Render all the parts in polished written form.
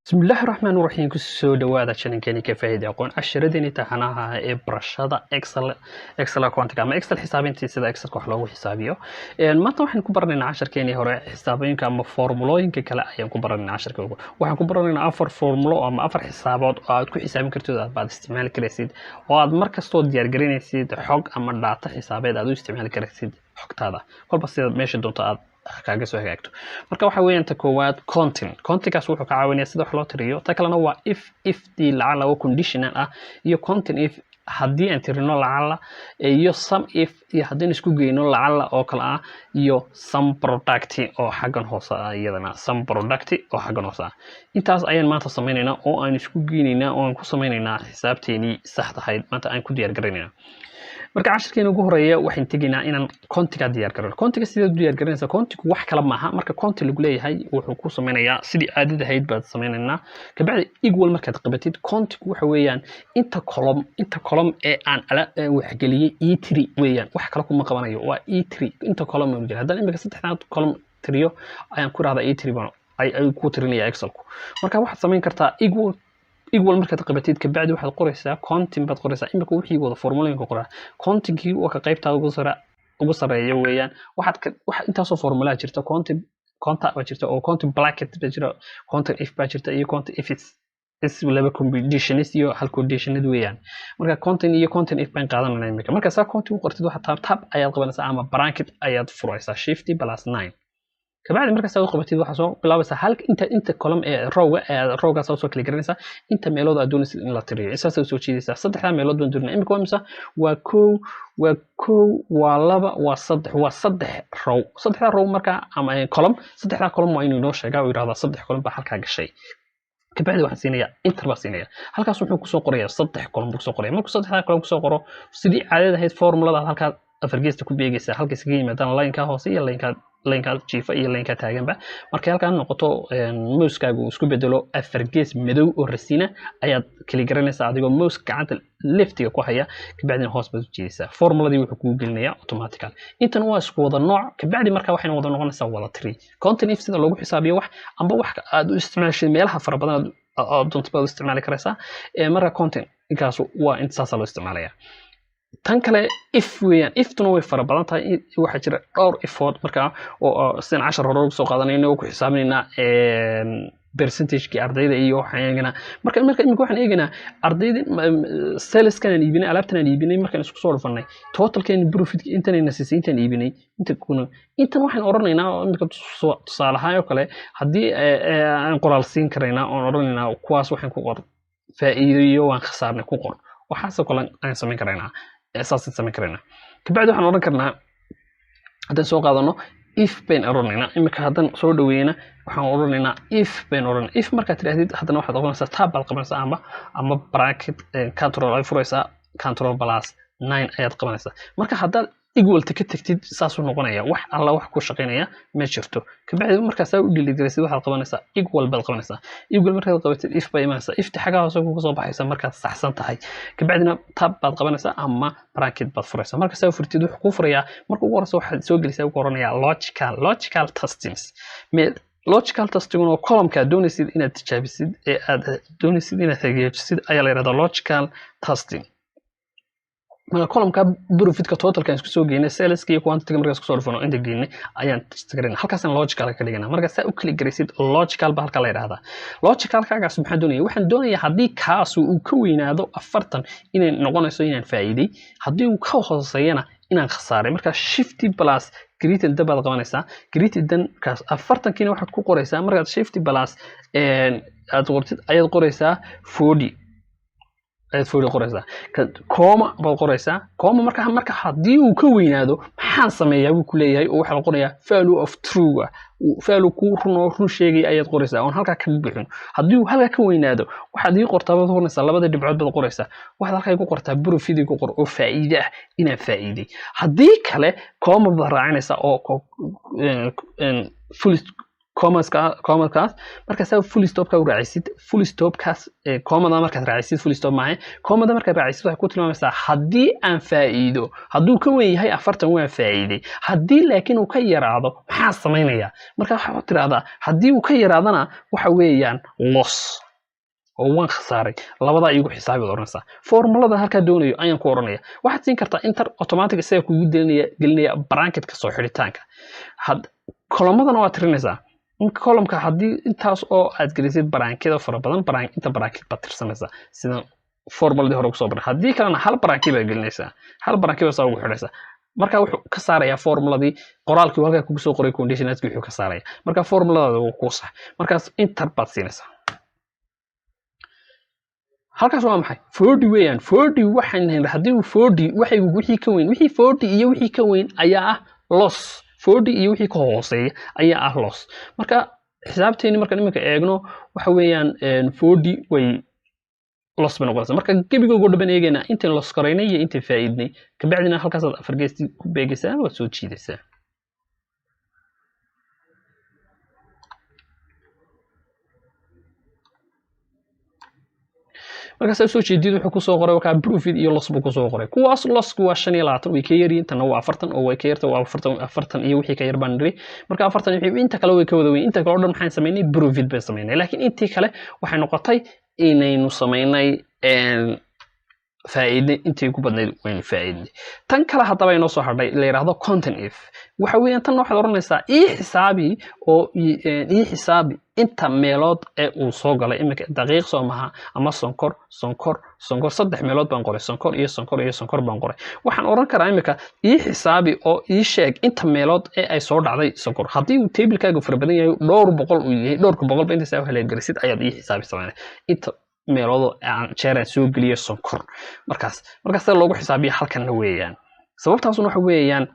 بسم الله الرحمن الرحيم كسو دواada channelkeeni ka faa'iiday aqoon casharadeen taxanaha ee barashada Excel account ama Excel xisaabintii sida Excel wax loogu xisaabiyo maanta waxaan ku baranaynaa casharkeeni hore xisaabooyinka ama formulooyinka kale ayaan ku baranaynaa casharkooda waxaan ku baranaynaa afar formulo ama afar xisaabood oo aad ku xisaabin kartid aad baad isticmaali karaysid oo aad markastoo diyaar gareynaysid xog ama data xisaabeed aad u isticmaali karaysid xogtaada kolba sida meesha doonto aad kaaga soo hagaagto marka waxa weeyaan ta koowaad content-kaas wuxuu ka caawinayaa sida wax loo tiriyo ta kalena waa if die lacala oo conditional ah iyo content if haddii aan tirino lacala iyo some if iyo haddii isku geyno lacala oo kala ah iyo some product oo xaggan hoose ah iyadana some product oo xaggan hoose ah intaas ayaan maanta sameynaynaa oo aan isku geynaynaa oo aan ku sameynaynaa xisaabteeni saxda ahayd maanta aan ku diyaar garanaynaa marka casharkeena ugu horeeya waxaan tegaynaa inaan contiga diyaar garano contiga sida diyaar garanaysa contigu wax kala maaha marka conti lagu leeyahay wuxuu ku sameynayaa sidii caadada ahayd baad sameynaynaa kabacdi equal markaad qabatid contigu waxa weeyaan inta column ee aan wax geliyay e3 weeyaan wax kala kuma qabanayo waa e3 inta column oo jira haddana imika saddexdan column tiriyo ayaan ku raahdaa e3 baan ay ku tirinaya excelku marka waxaad sameyn kartaa equal markaad qabatid kabacdi waxaad qoraysaa content baad qoraysaa imika wixii wada formulooyinka qoraa content-kii waa ka qaybta ugu sareeyo weeyaan wax intaas oo formula jirta content baa jirta oo content bracket baa jira content if baa jirta iyo content if is laba conditions iyo hal conditioned weeyaan marka content iyo content if baan qaadanayna imika marka saa content u qortid waxa tab ayaad qabanaysaa ama bracket ayaad furaysaa shift +9 kabacdi markaas aad qabatid waxa soo bilaabaysaa halka inta column ee rowga soo kala garanaysa inta meelood aad doonaysid in la tiriyo isaas soo jeedaysaa saddexda meelood baan doonaa imika waa waa saddex row saddexda row marka ama column saddexda column waa inuu noo sheegaa oo yiraahdaa saddex column baa halka gashay kabacdi waxaan siinayaa enter baa siinayaa halkaas wuxuu ku soo qorayaa saddex column buu soo qorayaa markuu saddexda column ku soo qoro sidii caadada ahayd formulada halka afar geesta ku beegaysaa halka isaga yimaadaan line-ka hoose iyo line-ka jiifa iyo line-ka taaganba markay halkaan noqoto mouse-kaagu isku bedelo afar gees madow oo rasiina ayaad kali garanaysaa adigoo mouse gacanta leftiga ku haya kabacdina hoos baad u jeedaysaa formuladii wuxuu kugu gelinayaa automatical intan waa isku wada nooc kabacdi marka waxayna wada noqonaysaa wada tiri content if sida loogu xisaabiyo wax amba wax aad u isticmaashay meelaha fara badan aad doonto baad u isticmaali karaysaa marka content inkaas waa intaas loo isticmaalayaa tan kale if weeyaan iftuna way fara badan tahay waxa jira dhowr ifood marka oo sin 10 hore soo qaadanayna oo ku xisaabinayna percentage-ki ardayda iyo waxaan marka imika waxaan eeganaa ardayda sales-kan aan iibinay alaabtan aan iibinay markaan isku soo dhufanay total-kan profit-ki intaan nasisay intaan iibinay intan waxaan oranaynaa imika tusaalahaan oo kale hadii aan qoraal siin karaynaa oo oranaynaa kuwaas waxaan ku qor faa'iido iyo waan khasaarnay ku qor waxaas oo kale aan sameyn karaynaa اساسا سمين كرنا كبعد waxaan oran karnaa hadan soo qaadano if bayn oranayna imika hadan soo dhaweeyna waxaan oranaynaa if bayn oran if marka tirahdid hadan waxaad oranaysaa tab bal qabanaysaa ama bracket control ay furaysaa control +9 ayaad qabanaysaa marka hadan equal ka tagtid saas uu noqonaya wax alla wax ku shaqeynaya ma jirto kabacdi markaas aad u dhiligaraysid waxaad qabanaysaa equal bal qabanaysaa equal markaad qabatid if bay imaanaysaa if xaga hoose ku soo baxaysa markaad saxsan tahay kabacdina tab baad qabanaysaa ama bracket baad furaysaa markaas aad furtid wuxuu ku furayaa marka ugu horeysa waxaad soo gelisay ugu horanayaa logical testings logical testing oo column-ka doonaysid inaad tijaabisid ee aad doonaysid inaad hagaajisid ayaa la yiraahdaa logical testing marka column-ka profit-ka total-kan isku soo geynay sales-ka iyo quantity-ga markaas ku soo dhufano inta geynay ayaan testgareynaa halkaas aan logical ka dhiganaa marka saa u kala garaysid logical ba halka la yiraahdaa logical-kaagaas maxaan doonayaa waxaan doonayaa haddii kaas uu ka weynaado 40 inay noqonayso inaan faa'iiday haddii uu ka hooseeyana inaan khasaaray marka shift plus greater than baad qabanaysaa greater than kaas 40 kiina waxaad ku qoraysaa markaad shift plus aad qortid ayaad qoraysaa 40 aad foodo qoraysaa comma baad qoraysaa comma marka hadii uu ka weynaado maxaan sameeyaa uu ku leeyahay oo waxa la qorayaa value of true value ku run sheegay ayaad qoraysaa oo halka ka bixin hadii uu halka ka weynaado waxaad ii qortaa baad qoraysaa labada dhibcood baad qoraysaa waxaad halka ku qortaa profit ku qor oo faa'iido ah inaan faa'iiday hadii kale comma baad raacinaysaa oo full comma kaas marka saa full stop ka raacisid full stop kaas comma marka raacisid full stop maahay comma marka raacisid waxay ku tilmaamaysaa haddii aan faa'iido hadduu ka weyn yahay 40 waa faa'iiday haddii laakiin uu ka yaraado maxaa sameynaya marka waxa uu tiraahdaa haddii uu ka yaraadana waxa weeyaan loss oo waan khasaaray labada igu xisaabi doonaysa formulada halka doonayo ayaan ku oranaya waxaad siin kartaa enter automatic isaga kugu gelinaya bracket ka soo xiritaanka had kolomadana waa tirinaysaa in kolomka haddii intaas oo aad gelisid barankida fara badan inta bracket baad tirsanaysaa sida formuladii hore ku soo baray haddii kalena hal bracket baad gelinaysaa hal bracket baad ugu xiraysaa marka wuxuu ka saaraya formuladii qoraalkii halka kugu soo qoray conditionalski wuxuu ka saaraya marka formulada uu ku sax markaas enter baad siinaysaa halkaas waa maxay 40 weeyaan 40 waxaan haddii 40 wixii ka weyn wixii 40 iyo wixii ka weyn ayaa ah loss 40 iyo wixii ka hooseeya ayaa ah loss marka xisaabteeni marka iminka eegno waxa weeyaan 40 way loss baan noqonaysa marka gebigood dhaban eegayna inta loss karaynay iyo inta faa'iidnay ka bacdina halkaas aad afar geesti ku beegaysaa waa soo jiidaysaa marka soo jeedid wuxuu ku soo qoray waxa profit iyo loss buu ku soo qoray kuwaas loss waa 25 way ka yareen tan waa 40 oo way ka yartay waa 40 iyo wixii ka yar baan niri marka 40 wixii inta kale way ka wada weyn inta kale oo dhan maxaan sameynay profit baan sameynay laakiin intii kale waxay noqotay inaynu sameynay faa'iido intii ku badnayd weyn faa'iido tan kale hadaba inoo soo hadhay la yiraahdo content if waxa weeyaan tan waxaad oranaysaa ii xisaabi inta meelood ee uu soo galay imika daqiiq soo maha ama sonkor saddex meelood baan qoray sonkor baan qoray waxaan oran karaa imika ii xisaabi oo ii sheeg inta meelood ee ay soo dhacday sonkor haddii uu table-kaaga fara badan yahay dhowr boqol uu yahay dhowrka boqol ba inta saa haleed garisid ayaad ii xisaabi sameynay inta meeloodo aan jeeran soo geliyo sonkor markaas loogu xisaabiyo halkan weeyaan sababtaasuna waxa weeyaan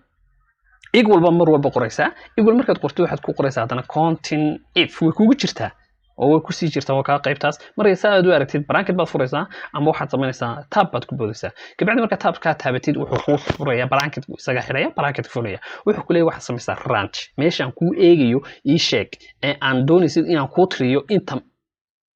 equal ba mar walba qoraysaa equal markaad qorto waxaad ku qoraysaa hadana content if way kugu jirtaa oo way ku sii jirtaa ka qaybtaas marka aad u aragtid bracket baad furaysaa ama waxaad sameynaysaa tab baad ku boodaysaa kabacdi marka tab ka taabatid wuxuu ku furayaa bracket isaga xiraya bracket furaya wuxuu ku leeyahay waxaad samaysaa range meeshaan ku eegayo ii sheeg ee aan doonaysid inaan ku tiriyo inta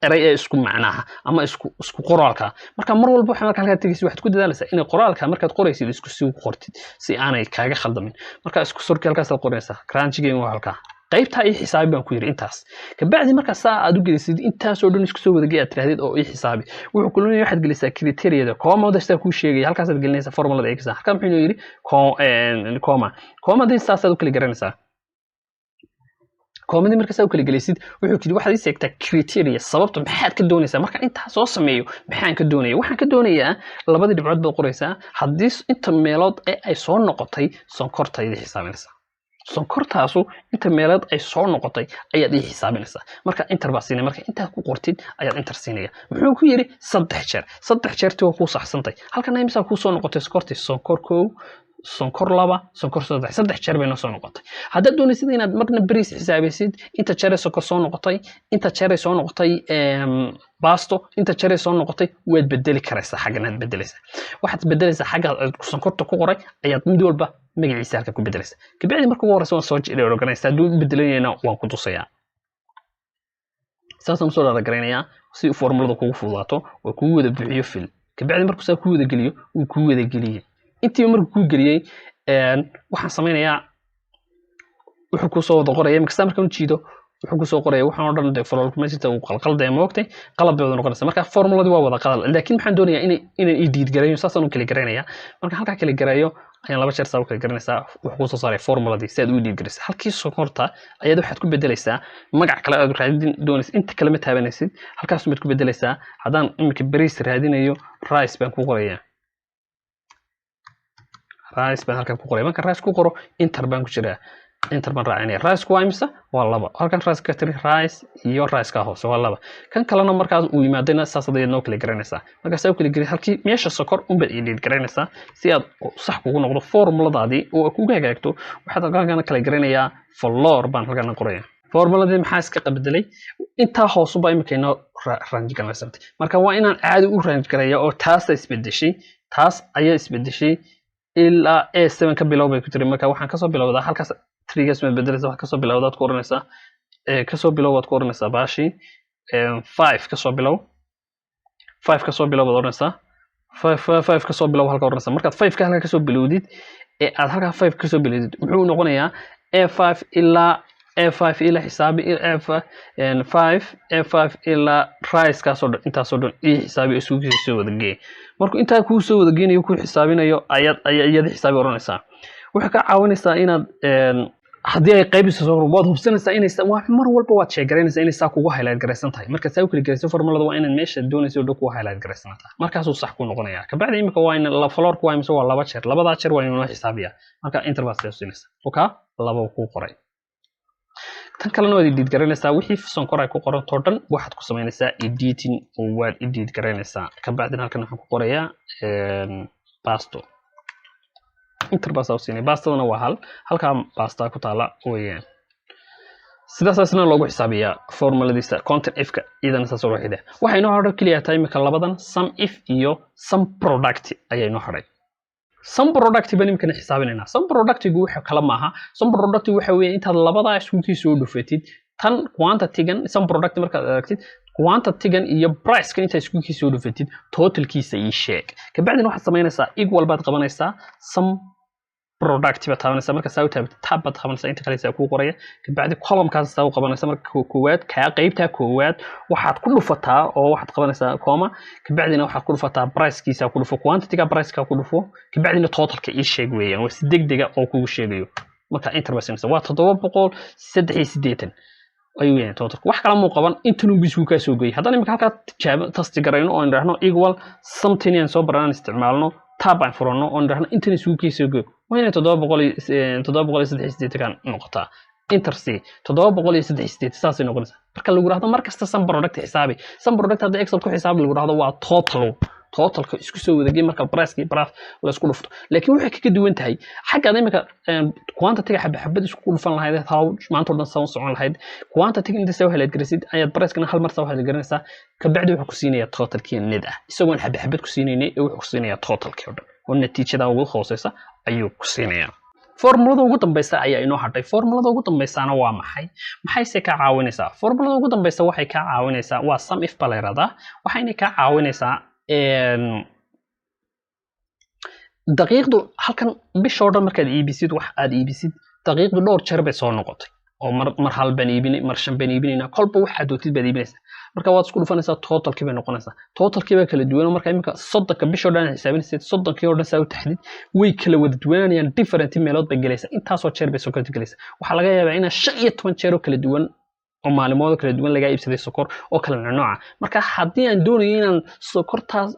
eray isku macnaha ama isku qoraalka marka mar walba waxa marka halka tigis waxaad ku dadaalaysaa in qoraalka markaad qoraysid isku sii qortid si aanay kaaga khaldamin marka isku surki halkaas aad qoraysaa crunchigeen waa halka qaybta ii xisaabi baan ku yiri intaas ka bacdi marka saa aad u gelisid intaas oo dhan isku soo wada geeyad tirahdid oo ii xisaabi wuxuu ku leeyahay waxaad gelisaa criteria comma dasta ku sheegay halkaas aad gelinaysaa formulada x halka muxuu yiri comma dasta aad u kala garanaysaa comedy marka soo kala gelisid wuxuu kidi waxaad isagtaa criteria sababta maxaad ka doonaysaa marka inta soo sameeyo maxaan ka doonayaa waxaan ka doonayaa labadii dhibcood baad qoraysaa haddii inta meelood ee ay soo noqotay sonkortayda xisaabinaysaa sonkortaasu inta meelood ay soo noqotay ayaad ii xisaabinaysaa marka enter baa siinay marka intaad ku qortid ayaad enter siinaya muxuu ku yiri 3 jeer tii ku saxsantay halkan ay misaa ku soo noqotay sonkortii sonkor koow sonkor laba sonkor saddex jeer bay noo soo noqotay haddaad doonaysid inaad marna bariis xisaabisid inta jeer sonkor soo noqotay inta jeer soo noqotay baasto inta jeer soo noqotay waad bedeli karaysaa xaganaad bedelaysaa waxaad bedelaysaa xagga sonkorta ku qoray ayaad mid walba magaciisa halka ku bedelaysaa kabacdi marka ugu horeysa waan soo jeeday organize hadduu bedelayna waan ku tusayaa saasaan soo dhaaragaraynaya si formulada kugu fududaato oo kugu wada buuxiyo fil kabacdi markuu saa ku wada geliyo uu ku wada geliyo intii markuu ku geliyay waxaan sameynayaa wuxuu ku soo wada qoraya marka markaan u jiido wuxuu ku soo qoraya waxaan oo dhan formula ma jirta uu qalqalday ma ogtay qalab bay wada noqonaysaa marka formuladii waa wada qalal laakiin waxaan doonayaa inaan edit gareeyo saasaan u kala gareynaya marka halka kala gareeyo ayaan laba jeer saa u kala garanaysaa wuxuu ku soo saaray formuladii si aad u edit garaysaa halkii sonkorta ayaad waxaad ku bedelaysaa magac kale aad raadin doonaysid inta kale ma taabanaysid halkaas mid ku bedelaysaa haddaan imika bariis raadinayo rice baan ku qorayaa rice baan halkan ku qoray marka rice ku qoro enter baan ku jiraa enter baan raacinaya rice waa imisa waa laba halkan rice ka tiri rice iyo rice ka hoose waa laba kan kalena markaas uu yimaadayna saasada noo kala garanaysaa marka saa kala gari halkii meesha sokor unbad edit garanaysaa si aad sax kugu noqdo formuladaadii oo kugu hagaagto waxaad halkan kala garanayaa floor baan halkan qoraya formuladii maxaa iska qabdelay inta hoos baa imika inoo range ganaysantay marka waa inaan caadi u range gareeyo oo taas ayaa isbedeshay ilaa A7 ka bilowbay ku tiri marka waxaan ka soo bilowdaa halkaas trigas ma bedelaysaa wax ka soo bilowdaad ku oranaysaa kasoo bilow waad ku oranaysaa baashi 5 kasoo bilow 5 kasoo bilow waad oranaysaa 5 kasoo bilow halka oranaysaa markaad 5 ka halka kasoo bilowdid aad halka 5 kasoo bilowdid muxuu noqonayaa a5 ilaa xisaabi a5 ilaa rise kaasoo dhan intaasoo dhan xisaabi isugu soo wada geey markuu intaa ku soo wada geenayo ku xisaabinayo ayad xisaabi oranaysaa waxa ka caawinaysaa inaad haddii ay qaybiso soo waad hubsanaysaa inay mar walba waad sheegareynaysaa inay saa kugu highlight garaysan tahay marka saa u kala garayso formulada waa inaad meesha doonayso oo ku highlight garaysantaa markaasuu sax ku noqonayaa ka bacdi imika waa in la floorku waa imisa waa laba jeer labada jeer waa inuu xisaabiyaa marka enter baad siinaysaa oka laba ku qoray tan kalena waad edit garanaysaa wixii sonkor ay ku qoranto dhan waxaad ku samaynaysaa editing oo waad edit garanaysaa ka bacdi halkan waxaan ku qorayaa pasto enter baa soo siinay bastadana waa halka basta ku taala weeyaan sidaasna loogu xisaabiyaa formuladiisa content if ka idana saas oo xidha waxa inoo hadho kaliya tahay imika labadan sum if iyo sum product ayay inoo hadhay sum product baan imika xisaabinayna sum productigu waxa kala maaha sum product waxa weeye intaad labada isku soo dhufatid tan quantity-gan sum product markaad aragtid quantity-gan iyo price-ka inta isku soo dhufatid totalkiisa ii sheeg ka bacdina waxaad samaynaysaa equal baad qabanaysaa sum product ba taabanaysaa marka saa u taabto tab baad qabanaysaa inta kale saa ku qoraya ka bacdi column-kaas saa u qabanaysaa marka koowaad ka qaybta koowaad waxaad ku dhufataa oo waxaad qabanaysaa comma ka bacdina waxaad ku dhufataa price-kiisa ku dhufo quantity-ga price-ka ku dhufo ka bacdina totalka ii sheeg weeyaan waa si degdega oo kugu sheegayo marka enter baa siinaysaa waa 783 ayuu yahay totalka wax kala qaban intuu bisu ka soo geeyay haddana imika halka tijaabo tasti garayno oo indhahno equal something aan soo baran isticmaalno tab aan furano oo indhahno intuu isugu soo geeyo waa inay 783 kan noqotaa enter c 783 saas ay noqonaysaa marka lagu raahdo markasta sum product xisaabi sum product hadda excel ku xisaabi lagu raahdo waa totalka isku soo wadagay marka price-ki la isku dhufto laakiin waxa ka duwan tahay xagga imika quantity-ga xabad isku dhufan lahayd maanta oo dhan socon lahayd quantity-ga inta soo helayd garisid ayaad price-kana hal mar soo helayd garanaysaa ka bacdi wuxuu ku siinayaa totalkii nid ah isagoo xabad ku siinayay wuxuu ku siinayaa totalkii oo dhan oo natiijada ugu hooseysa ayuu ku siinayaa formulada ugu dambaysa ayaa inoo hadhay formulada ugu dambaysana waa maxay se ka caawinaysaa formulada ugu dambaysa waxay ka caawinaysaa waa sum if ba la yiraahdaa waxayna ka caawinaysaa daqiiqdu halkan bishoo dhan markaad iibisid wax aad iibisid daqiiqdu dhowr jeer bay soo noqotay oo mar hal baan iibinay mar shan baan iibinayna kolba waxaad dootid baad iibinaysaa marka waad isku dhufanaysaa totalkii bay noqonaysaa totalkii baa kala duwan marka imika 30ka bishoo dhan xisaabinaysid 30kii oo dhan saa u taxdid way kala wada duwanayaan different meelood bay galaysaa intaasoo jeer bay soo kala galaysaa waxa laga yaabaa in 15 jeer oo kala duwan oo maalmood kala duwan laga iibsaday sokor oo kala nooca marka haddii aan doonayo inaan sokortaas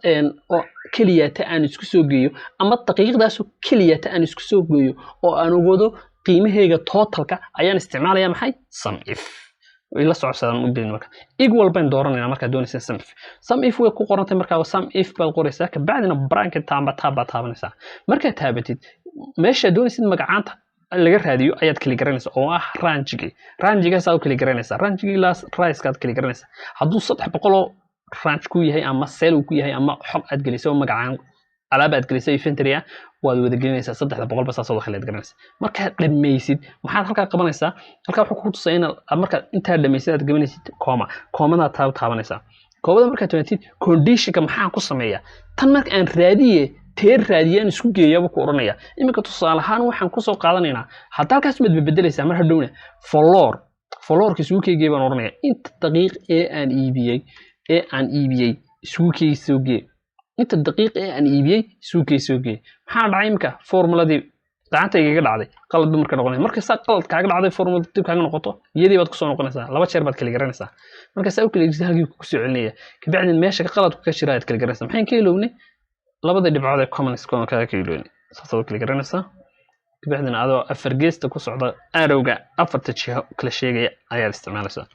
oo keliyata aan isku soo geeyo ama daqiiqdaas oo keliyata aan isku soo geeyo oo aan ogaado qiimaheega totalka ayaan isticmaalayaa maxay sum if ila socodsadaan u been marka equal baan dooranayna marka doonaysan sum if way ku qorantay marka sum if baad qoraysaa ka bacdina bracket taabanaysaa marka taabatid meesha doonaysid magacaanta laga raadiyo ayaad kali garanaysaa oo ah range-ga saa u kali garanaysaa range-ga ilaa price-ka aad kali garanaysaa hadduu 300 range ku yahay ama sale ku yahay ama xog aad gelisay oo magacaan alaab aad gelisay inventory waad wada gelinaysaa 300 bas soo xaleed garanaysaa marka dhameysid maxaad halka qabanaysaa halka wuxuu ku tusay in marka inta dhameysid aad gabanaysid comada taabanaysaa comada marka taabtid condition-ka maxaa ku sameeyaa tan marka aan raadiyaan isku geeyaba ku oranaya imika tusaale ahaan waxaan ku soo qaadanaynaa hadda halkaas mid bedelaysaa mar hadhowna floorka isugu keegay baan oranaya inta daqiiq ee aan iibiyay isugu soo geey inta daqiiq ee aan iibiyay isugu soo geey maxaa dhacay imika formuladii gacanta iga dhacday qalad marka noqonay marka saa qalad kaaga dhacday formulada dib kaaga noqoto iyadii baad ku soo noqonaysaa laba jeer baad kala garanaysaa marka saa u kala jirtay halkii ku soo celinaya ka bacdin meesha qaladku ka jira aad kala garanaysaa maxaan ka iloownay labada dhibcood ee common score ka iloownay saasoo kala garanaysaa ka bacdin adoo afar geesta ku socda arrowga afarta jiho kala sheegaya ayaa isticmaalaysaa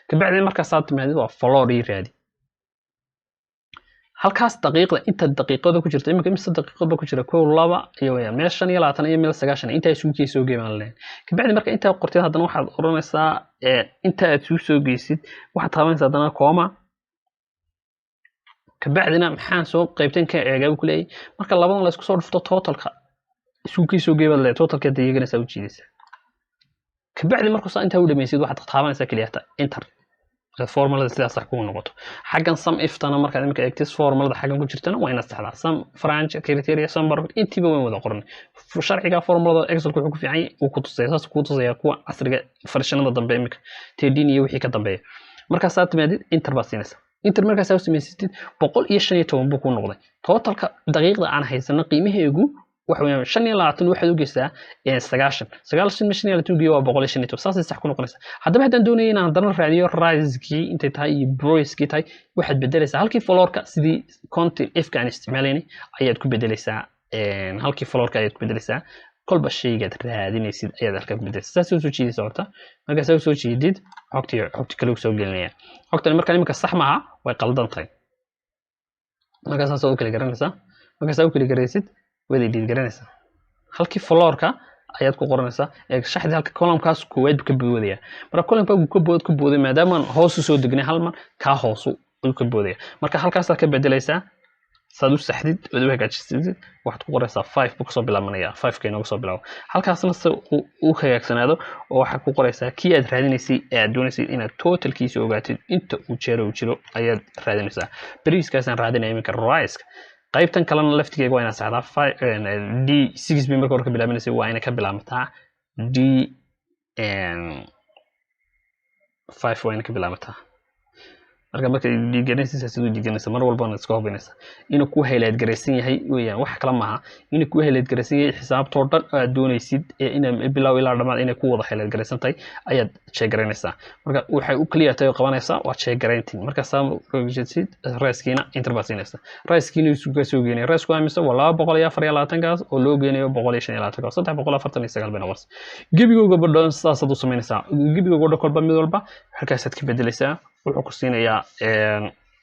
ka bacdin marka saad timaadid waa floor ii raadi halkaas daqiiqda inta daqiiqada ku jirta imika imisa daqiiqada ku jira 2 2 iyo waya meel 25 iyo meel 9 inta isugu soo geeyaan leen ka bacdi marka inta qortid haddana waxaad oranaysaa inta aad soo geysid waxaad taabanaysaa haddana comma ka bacdina maxaan soo qaybtan ka eegaa ku leeyahay marka labadan la isku soo dhufto totalka isugu soo geeyay totalka daqiiqada u jiidaysa kabacdi markuu saa intaa u dhamaysid waxaad taabanaysaa kaliya enter formulada sidaas sax ku noqoto xagan sum if tana markaad imika eegtis formulada xagan ku jirtana waa inaad saxdaa sum branch criteria sum bar intiiba way wada qoran sharciga formulada excel ku ku fiican uu ku tusay saas ku tusaya kuwa casriga farshanada dambe imika 13 iyo wixii ka dambeeya marka saad timaadid enter baa siinaysa enter markaas aad sameysatid 115 buu ku noqday totalka daqiiqda aan haysano qiimaheegu waxa weeyaan 25 waxaad u geysaa 9 machine la tuugiyo waa 115 saas sax ku noqonaysa haddaba haddaan doonayo inaan dana raadiyo rise-kii intay tahay iyo price-kii tahay waxaad bedelaysaa halkii floor-ka sidii content if ka aan isticmaalaynay ayaad ku bedelaysaa halkii floor-ka ayaad ku bedelaysaa kolba shaygaad raadinaysid ayaad halka ku bedelaysaa saas soo jeedisa horta markaas soo jeedid xogti kale soo gelinaya xogtan marka imika sax maaha way qaldan tahay markaas soo kala garanaysaa markaas soo kala garaysid wada diid garanaysa halkii floor-ka ayaad ku qoranaysaa ee shaxdi halka column-kaas koowaad ka boodaya marka column-ka uu ka booday maadaama hoos soo degnay hal mar ka hoos uu ka boodaya marka halkaas aad ka bedelaysaa saad u saxdid oo u hagaajisid waxaad ku qoraysaa 5 buu soo bilaabanaya 5 ka inoo soo bilaaw halkaasna uu hagaagsanaado oo waxaad ku qoraysaa kii aad raadinaysay ee aad doonaysay inaad totalkiisa ogaatid inta uu jiro ayaad raadinaysaa bariiskaasaan raadinaya iminka rise qaybtan kalena laftigeega waa inaad saxdaa D6 bay marka hore ka bilaabanaysa waa inay ka bilaabmataa D5 waa inay ka bilaabmataa marka diiganaysa sidoo diiganaysa mar walba iska hubinaysa inuu ku highlight gareysan yahay weeyaan wax kala maaha inuu ku highlight gareysan yahay xisaabtoo dhan aad doonaysid ee in bilow ilaa dhamaad inay ku wada highlight gareysan tahay ayaad check gareynaysaa marka waxay u clear tahay qabanaysaa waa check gareyntin marka saamujidsid raiskiina enter baa siinaysa raiskiina isu ka soo geenay raisku amisa waa 224 kaas oo loo geenayo 125 kaas 349 been wars gibigooga badhan saasad u sameynaysaa gibigooga kolba mid walba halkaasaad ka bedelaysaa wuxuu ku siinayaa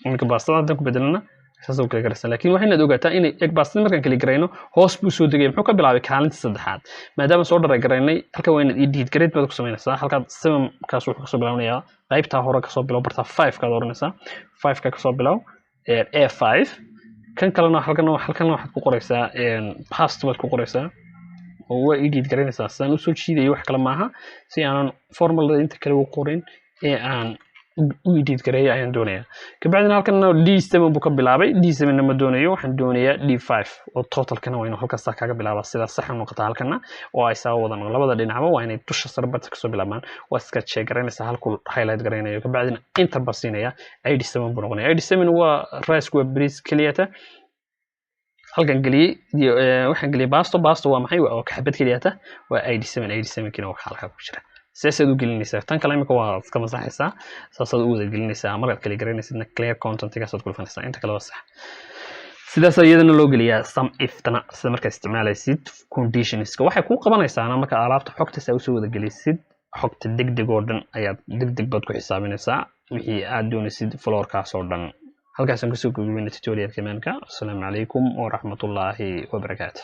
marka baastada hadda ku bedelana saas oo kale garaysan laakiin waxayna ogaataa in egg baastada markaan kala gareyno hoos buu soo degay muxuu ka bilaabay kaalinta saddexaad maadaama soo dharay gareynay halka waa inaad edit grade baad ku sameynaysaa halka 7 kaas wuxuu kasoo bilaabanayaa qaybta hore kasoo bilow barta 5 kaad oranaysaa 5 ka kasoo bilow A5 kan kalena halkan waxaad ku qoraysaa past baad ku qoraysaa oo waa edit gareynaysaa saan u soo jiiday wax kale maaha si aanan formulada inta kale u qorin ee aan u edit gareeyo ayaan doonayaa kabacdina halkan D7 buu ka bilaabay D7 ma doonayo waxaan doonayaa D5 oo totalkana waa inuu halkaas kaga bilaabaa sida sax u noqota halkana oo ay saa wadan labada dhinacba waa inay dusha sare barta ka soo bilaabaan waa iska check gareynaysaa halkuu highlight gareynayo kabacdina enter baa siinaya ID7 buu noqonayaa ID7 waa rice waa breeze keliyata halkan galiyay waxaan galiyay basto waa maxay waa xabad keliyata waa ID7 kina waxa halka ku jira سياسة دو جلنيسا تان كلامي كوا كم صح حسا ساسة دو جلنيسا مرة كلي جرينيسا إن clear content تيجي كل فنسا أنت كلا صح سيدا يدنا لو جليا some if تنا سمرك استعمال سيد conditions كواحد يكون قبنا أنا ما كعرفت حكت سوسو ذا جلي سيد حكت دق جوردن أياد دق بدكو حسابين نسا وهي أدون سيد فلور كاسوردن هل كاسم كسوق من التوتوريال كمان السلام عليكم ورحمة الله وبركاته